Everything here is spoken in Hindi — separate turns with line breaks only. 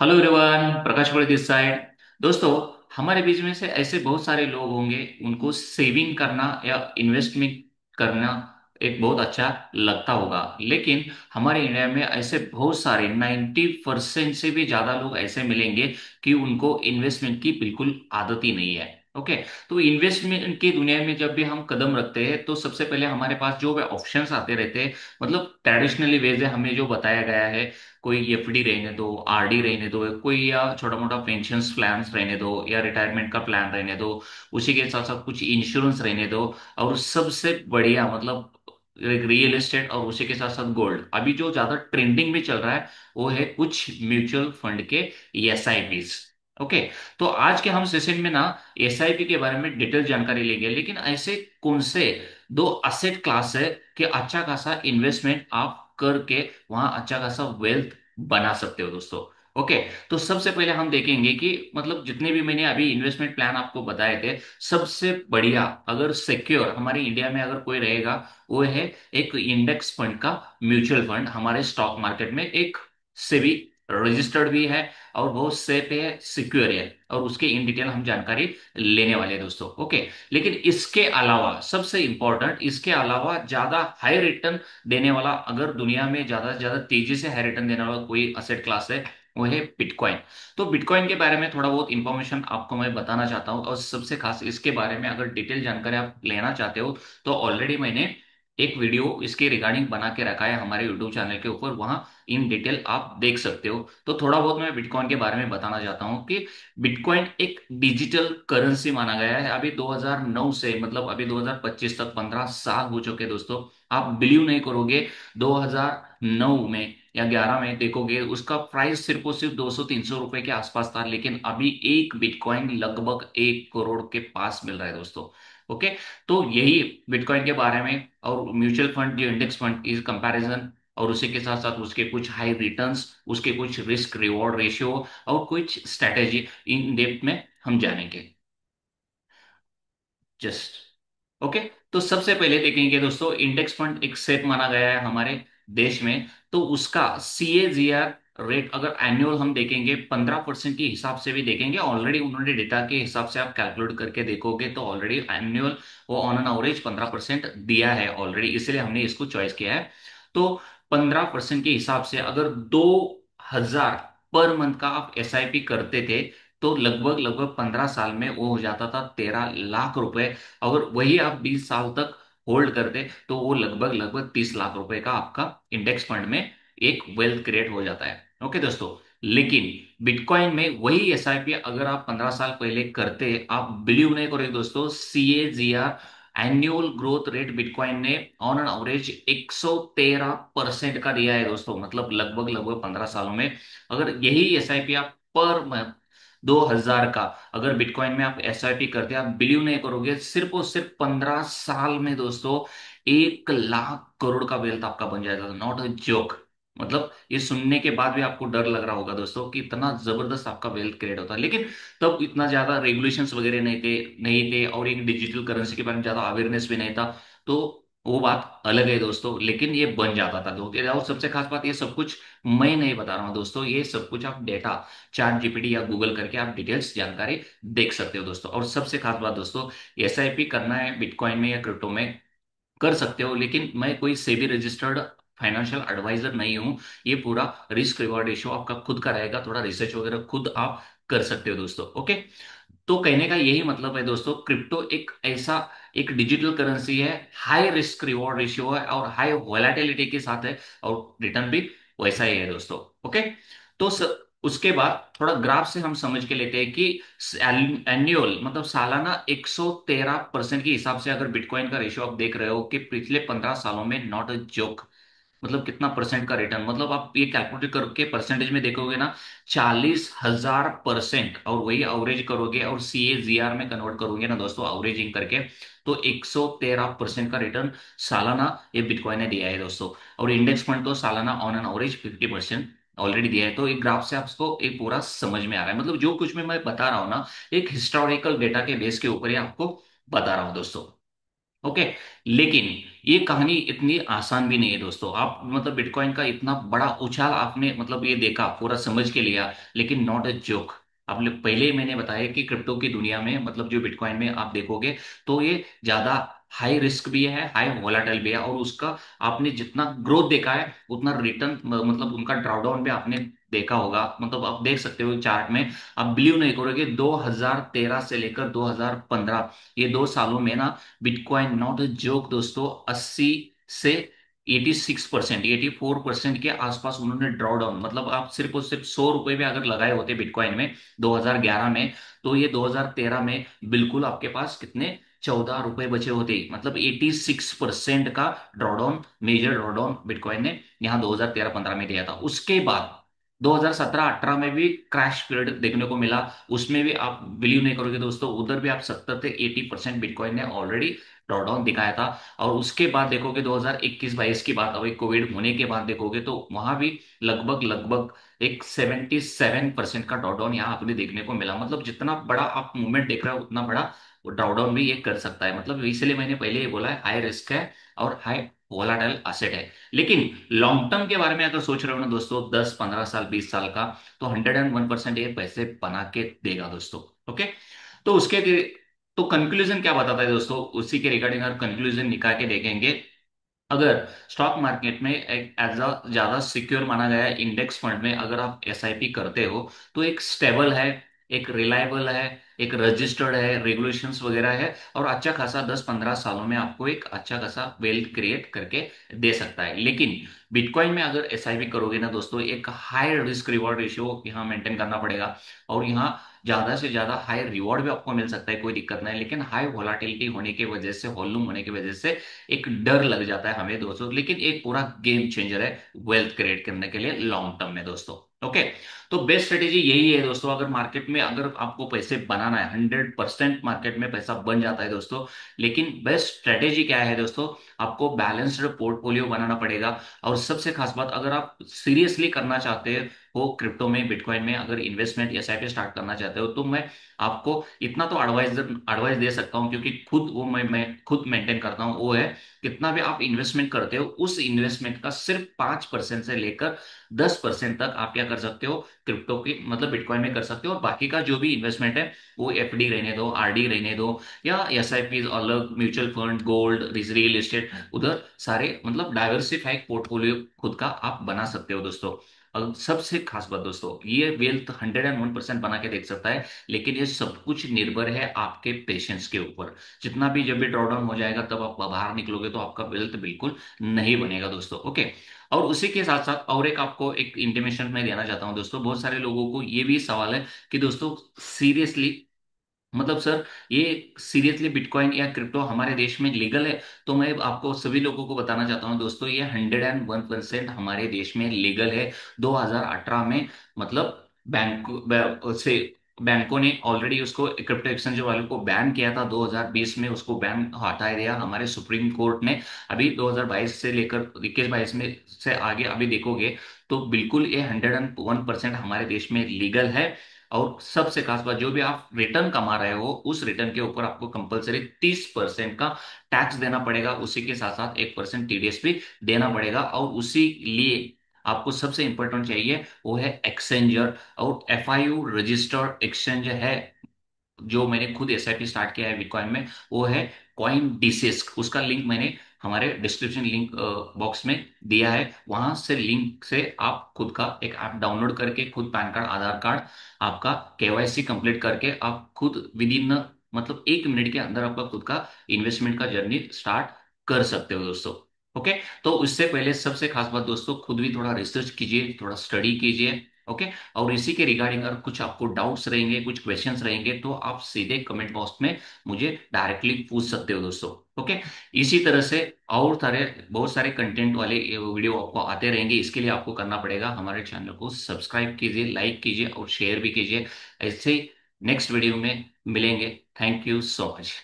हेलो एवरीवन, प्रकाश पड़े दिस साइड। दोस्तों, हमारे बीच में से ऐसे बहुत सारे लोग होंगे उनको सेविंग करना या इन्वेस्टमेंट करना एक बहुत अच्छा लगता होगा। लेकिन हमारे इंडिया में ऐसे बहुत सारे 90% से भी ज्यादा लोग ऐसे मिलेंगे कि उनको इन्वेस्टमेंट की बिल्कुल आदत ही नहीं है। ओके। तो इन्वेस्टमेंट की दुनिया में जब भी हम कदम रखते हैं तो सबसे पहले हमारे पास जो ऑप्शंस आते रहते हैं, मतलब ट्रेडिशनली वे से हमें जो बताया गया है, कोई एफडी रहने दो, आरडी रहने दो, कोई या छोटा मोटा पेंशन प्लान रहने दो, या रिटायरमेंट का प्लान रहने दो, उसी के साथ साथ कुछ इंश्योरेंस रहने दो, और सबसे बढ़िया मतलब एक रियल एस्टेट, और उसी के साथ साथ गोल्ड। अभी जो ज्यादा ट्रेंडिंग में चल रहा है वो है कुछ म्यूचुअल फंड के एसआईपीज। ओके। तो आज के हम सेशन में ना एसआईपी के बारे में डिटेल जानकारी लेंगे, लेकिन ऐसे कौन से दो असेट क्लास है कि अच्छा खासा इन्वेस्टमेंट आप करके वहां अच्छा खासा वेल्थ बना सकते हो दोस्तों। ओके। तो सबसे पहले हम देखेंगे कि मतलब जितने भी मैंने अभी इन्वेस्टमेंट प्लान आपको बताए थे, सबसे बढ़िया अगर सिक्योर हमारे इंडिया में अगर कोई रहेगा, वो है एक इंडेक्स फंड का म्यूचुअल फंड। हमारे स्टॉक मार्केट में एक सेबी रजिस्टर्ड भी है, और बहुत सेफ है, सिक्योर है, और उसके इन डिटेल हम जानकारी लेने वाले हैं दोस्तों। ओके। लेकिन इसके अलावा सबसे इंपॉर्टेंट, इसके अलावा ज्यादा हाई रिटर्न देने वाला, अगर दुनिया में ज्यादा से ज्यादा तेजी से हाई रिटर्न देने वाला कोई असेट क्लास है, वो है बिटकॉइन। तो बिटकॉइन के बारे में थोड़ा बहुत इंफॉर्मेशन आपको मैं बताना चाहता हूँ, और सबसे खास इसके बारे में अगर डिटेल जानकारी आप लेना चाहते हो तो ऑलरेडी मैंने एक वीडियो इसके रिगार्डिंग बना के रखा है हमारे यूट्यूब चैनल के ऊपर, वहां इन डिटेल आप देख सकते हो। तो थोड़ा बहुत मैं बिटकॉइन के बारे में बताना चाहता हूँ कि बिटकॉइन एक डिजिटल करेंसी माना गया है अभी 2009 से, मतलब अभी 2025 तक 15 साल हो चुके दोस्तों। आप बिलीव नहीं करोगे, 2009 में या 11 में देखोगे उसका प्राइस सिर्फ और सिर्फ 200-300 रुपए के आसपास था, लेकिन अभी एक बिटकॉइन लगभग 1 करोड़ के पास मिल रहा है दोस्तों। ओके। तो यही बिटकॉइन के बारे में, और म्यूचुअल फंड जो इंडेक्स फंड इस कंपैरिजन, और उसी के साथ साथ उसके कुछ हाई रिटर्न्स, उसके कुछ रिस्क रिवॉर्ड रेशियो, और कुछ स्ट्रैटेजी इन डेप्थ में हम जानेंगे जस्ट। ओके। तो सबसे पहले देखेंगे दोस्तों, इंडेक्स फंड एक सेट माना गया है हमारे देश में। तो उसका सीएजीआर रेट अगर एनुअल हम देखेंगे 15% के हिसाब से भी देखेंगे, ऑलरेडी उन्होंने डेटा के हिसाब से आप कैलकुलेट करके देखोगे तो ऑलरेडी एनुअल वो ऑन एन एवरेज 15% दिया है ऑलरेडी, इसलिए हमने इसको चॉइस किया है। तो 15% के हिसाब से अगर 2,000 पर मंथ का आप एसआईपी करते थे, तो लगभग लगभग 15 साल में वो हो जाता था 13 लाख रुपए। अगर वही आप 20 साल तक होल्ड करते तो वो लगभग लगभग 30 लाख रुपए का आपका इंडेक्स फंड में एक वेल्थ क्रिएट हो जाता है। ओके दोस्तों। लेकिन बिटकॉइन में वही एसआईपी अगर आप 15 साल पहले करते, आप बिलीव नहीं करोगे दोस्तों, CAGR annual growth rate bitcoin ने ऑन एन एवरेज 113% का दिया है दोस्तों, मतलब लगभग लगभग 15 सालों में। अगर यही एसआईपी आप पर 2,000 का अगर बिटकॉइन में आप एसआईपी करते हैं, आप बिलीव नहीं करोगे, सिर्फ और सिर्फ 15 साल में दोस्तों 1 लाख करोड़ का वेल्थ आपका बन जाएगा। Not a joke. मतलब ये सुनने के बाद भी आपको डर लग रहा होगा दोस्तों कि इतना जबरदस्त आपका वेल्थ क्रिएट होता है, लेकिन तब इतना ज्यादा रेगुलेशंस वगैरह नहीं थे, और एक डिजिटल करेंसी के बारे में ज्यादा अवेयरनेस भी नहीं था। तो वो बात अलग है दोस्तों, लेकिन ये बन जाता था दोस्तों। और सबसे खास बात, ये सब कुछ मैं नहीं बता रहा हूँ दोस्तों, ये सब कुछ आप डेटा चैट जीपीटी या गूगल करके आप डिटेल्स जानकारी देख सकते हो दोस्तों। और सबसे खास बात दोस्तों, एसआईपी करना है बिटकॉइन में या क्रिप्टो में कर सकते हो, लेकिन मैं कोई सेबी रजिस्टर्ड फाइनेंशियल एडवाइजर नहीं हूं। ये पूरा रिस्क रिवॉर्ड रेशियो आपका खुद का रहेगा, थोड़ा रिसर्च वगैरह खुद आप कर सकते हो दोस्तों। ओके। तो कहने का यही मतलब है दोस्तों, क्रिप्टो एक ऐसा एक डिजिटल करेंसी है, हाई रिस्क रिवॉर्ड रेशियो है, और हाई वोलेटिलिटी के साथ है, और रिटर्न भी वैसा ही है दोस्तों। ओके। तो उसके बाद थोड़ा ग्राफ से हम समझ के लेते हैं कि एनुअल मतलब सालाना 113% के हिसाब से अगर बिटकॉइन का रेशियो आप देख रहे हो कि पिछले 15 सालों में, नॉट अ जोक, मतलब कितना परसेंट का रिटर्न, मतलब आप ये कैलकुलेट करके परसेंटेज में देखोगे ना, 40,000%। और वही एवरेज करोगे और सीएजीआर में कन्वर्ट करोगे ना दोस्तों, एवरेजिंग करके, तो 113% का रिटर्न सालाना ये बिटकॉइन ने दिया है दोस्तों। और इंडेक्स फंड तो सालाना ऑन एन एवरेज 50% ऑलरेडी दिया है। तो एक ग्राफ से आपको एक पूरा समझ में आ रहा है, मतलब जो कुछ भी मैं बता रहा हूँ ना, एक हिस्टोरिकल डेटा के बेस के ऊपर ही आपको बता रहा हूँ दोस्तों। ओके। लेकिन ये कहानी इतनी आसान भी नहीं है दोस्तों। आप मतलब बिटकॉइन का इतना बड़ा उछाल आपने मतलब ये देखा, पूरा समझ के लिया, लेकिन नॉट अ जोक। आपने पहले ही मैंने बताया कि क्रिप्टो की दुनिया में मतलब जो बिटकॉइन में आप देखोगे तो ये ज्यादा हाई रिस्क भी है, हाई वोलाटाइल भी है, और उसका आपने जितना ग्रोथ देखा है उतना रिटर्न मतलब उनका ड्रॉडाउन भी आपने देखा होगा। मतलब आप देख सकते हो चार्ट में। आप बिलीव नहीं करोगे, 2013 से लेकर 2015 ये 2 सालों में ना बिटकॉइन नॉट अ जोक दोस्तों, 80 से 86%, 84% के आसपास उन्होंने ड्रॉ डाउन, मतलब आप सिर्फ और सिर्फ 100 रुपए भी अगर लगाए होते बिटकॉइन में 2011 में, तो ये 2013 में बिल्कुल आपके पास कितने 14 रुपए बचे होते। मतलब 86% का ड्रॉडाउन, मेजर ड्रॉडाउन बिटकॉइन ने यहाँ 2013-15 में दिया था। उसके बाद 2017-18 में भी क्रैश पीरियड देखने को मिला। उसमें भी आप बिलीव नहीं करोगे दोस्तों, उधर भी आप 70 से 80% बिटकॉइन ने ऑलरेडी ड्रॉडाउन दिखाया था। और उसके बाद देखोगे 2021-22 की बात, अभी कोविड होने के बाद देखोगे तो वहां भी लगभग लगभग एक 77% का ड्रॉडाउन यहाँ आपने देखने को मिला। मतलब जितना बड़ा आप मूवमेंट देख रहे हो उतना बड़ा ड्रॉडाउन भी ये कर सकता है। मतलब इसलिए मैंने पहले ही बोला है, हाई रिस्क है और हाई वोलाटाइल एसेट है। लेकिन लॉन्ग टर्म के बारे में अगर सोच रहे हो ना दोस्तों, 10-15 साल 20 साल का, तो 101% ये पैसे बना के देगा दोस्तों। ओके। तो उसके तो कंक्लूजन क्या बताता है दोस्तों, उसी के रिगार्डिंग अगर कंक्लूजन निकाल के देखेंगे, अगर स्टॉक मार्केट में एक एज अ ज्यादा सिक्योर माना गया है इंडेक्स फंड में अगर आप एसआईपी करते हो, तो एक स्टेबल है, एक रिलायबल है, एक रजिस्टर्ड है, रेगुलेशंस वगैरह है, और अच्छा खासा 10-15 सालों में आपको एक अच्छा खासा वेल्थ क्रिएट करके दे सकता है। लेकिन बिटकॉइन में अगर एसआईपी करोगे ना दोस्तों, एक हाई रिस्क रिवॉर्ड रेशियो यहाँ मेंटेन करना पड़ेगा, और यहाँ ज्यादा से ज्यादा हाई रिवॉर्ड भी आपको मिल सकता है, कोई दिक्कत नहीं, लेकिन हाई वोलाटिलिटी होने की वजह से, वॉल्यूम होने की वजह से एक डर लग जाता है हमें दोस्तों। लेकिन एक पूरा गेम चेंजर है वेल्थ क्रिएट करने के लिए लॉन्ग टर्म में दोस्तों। ओके। तो बेस्ट स्ट्रेटेजी यही है दोस्तों, अगर मार्केट में अगर आपको पैसे बनाना है, 100% मार्केट में पैसा बन जाता है दोस्तों। लेकिन बेस्ट स्ट्रेटेजी क्या है दोस्तों, आपको बैलेंस्ड पोर्टफोलियो बनाना पड़ेगा। और सबसे खास बात, अगर आप सीरियसली करना चाहते हो क्रिप्टो में, बिटकॉइन में अगर इन्वेस्टमेंट या एसआईपी स्टार्ट करना चाहते हो, तो मैं आपको इतना तो एडवाइस दे सकता हूँ, क्योंकि खुद वो मैं खुद मेंटेन करता हूँ। वो है, कितना भी आप इन्वेस्टमेंट करते हो उस इन्वेस्टमेंट का सिर्फ 5% से लेकर 10% तक आप क्या कर सकते हो, क्रिप्टो की मतलब बिटकॉइन में कर सकते हो। और बाकी का जो भी इन्वेस्टमेंट है वो एफडी रहने दो, आरडी रहने दो, या एसआईपी अलग, mutual fund, gold, real estate, उधर सारे मतलब डाइवर्सिफाइड पोर्टफोलियो खुद का आप बना सकते हो दोस्तों। और सबसे खास बात दोस्तों, ये वेल्थ 101% बना के देख सकता है, लेकिन ये सब कुछ निर्भर है आपके पेशेंस के ऊपर। जितना भी जब भी ड्रॉडाउन हो जाएगा तब आप बाहर निकलोगे तो आपका वेल्थ बिल्कुल नहीं बनेगा दोस्तों। ओके। और उसी के साथ साथ और एक आपको एक इंटीमेशन मैं देना चाहता हूँ दोस्तों, बहुत सारे लोगों को ये भी सवाल है कि दोस्तों सीरियसली मतलब सर, ये सीरियसली बिटकॉइन या क्रिप्टो हमारे देश में लीगल है? तो मैं आपको सभी लोगों को बताना चाहता हूँ दोस्तों, ये 101% हमारे देश में लीगल है। 2018 में मतलब से बैंकों ने ऑलरेडी उसको, क्रिप्टो एक्सचेंज वालों को बैन किया था। 2020 में उसको बैन हटा दिया हमारे सुप्रीम कोर्ट ने। अभी 2022 से लेकर 21-22 में से आगे अभी देखोगे तो बिल्कुल ये 101% हमारे देश में लीगल है। और सबसे खास बात, जो भी आप रिटर्न कमा रहे हो उस रिटर्न के ऊपर आपको कंपलसरी 30% का टैक्स देना पड़ेगा। उसी के साथ साथ 1% टीडीएस भी देना पड़ेगा। और उसी लिए आपको सबसे इंपॉर्टेंट चाहिए वो है एक्सचेंजर, और एफआईयू रजिस्टर्ड एक्सचेंज है जो मैंने खुद एसआईपी स्टार्ट किया है बिटकॉइन में, वो है कॉइन डिसिस्क। उसका लिंक मैंने हमारे डिस्क्रिप्शन लिंक बॉक्स में दिया है। वहां से लिंक से आप खुद का एक ऐप डाउनलोड करके, खुद पैन कार्ड, आधार कार्ड, आपका केवाईसी कंप्लीट करके आप खुद विद इन मतलब 1 मिनट के अंदर आपका खुद का इन्वेस्टमेंट का जर्नी स्टार्ट कर सकते हो दोस्तों। ओके। तो उससे पहले सबसे खास बात दोस्तों, खुद भी थोड़ा रिसर्च कीजिए, थोड़ा स्टडी कीजिए। ओके। और इसी के रिगार्डिंग अगर कुछ आपको डाउट्स रहेंगे, कुछ क्वेश्चंस रहेंगे, तो आप सीधे कमेंट बॉक्स में मुझे डायरेक्टली पूछ सकते हो दोस्तों। ओके। इसी तरह से और सारे बहुत सारे कंटेंट वाले ये वीडियो आपको आते रहेंगे। इसके लिए आपको करना पड़ेगा, हमारे चैनल को सब्सक्राइब कीजिए, लाइक कीजिए और शेयर भी कीजिए। ऐसे नेक्स्ट वीडियो में मिलेंगे। Thank you so much.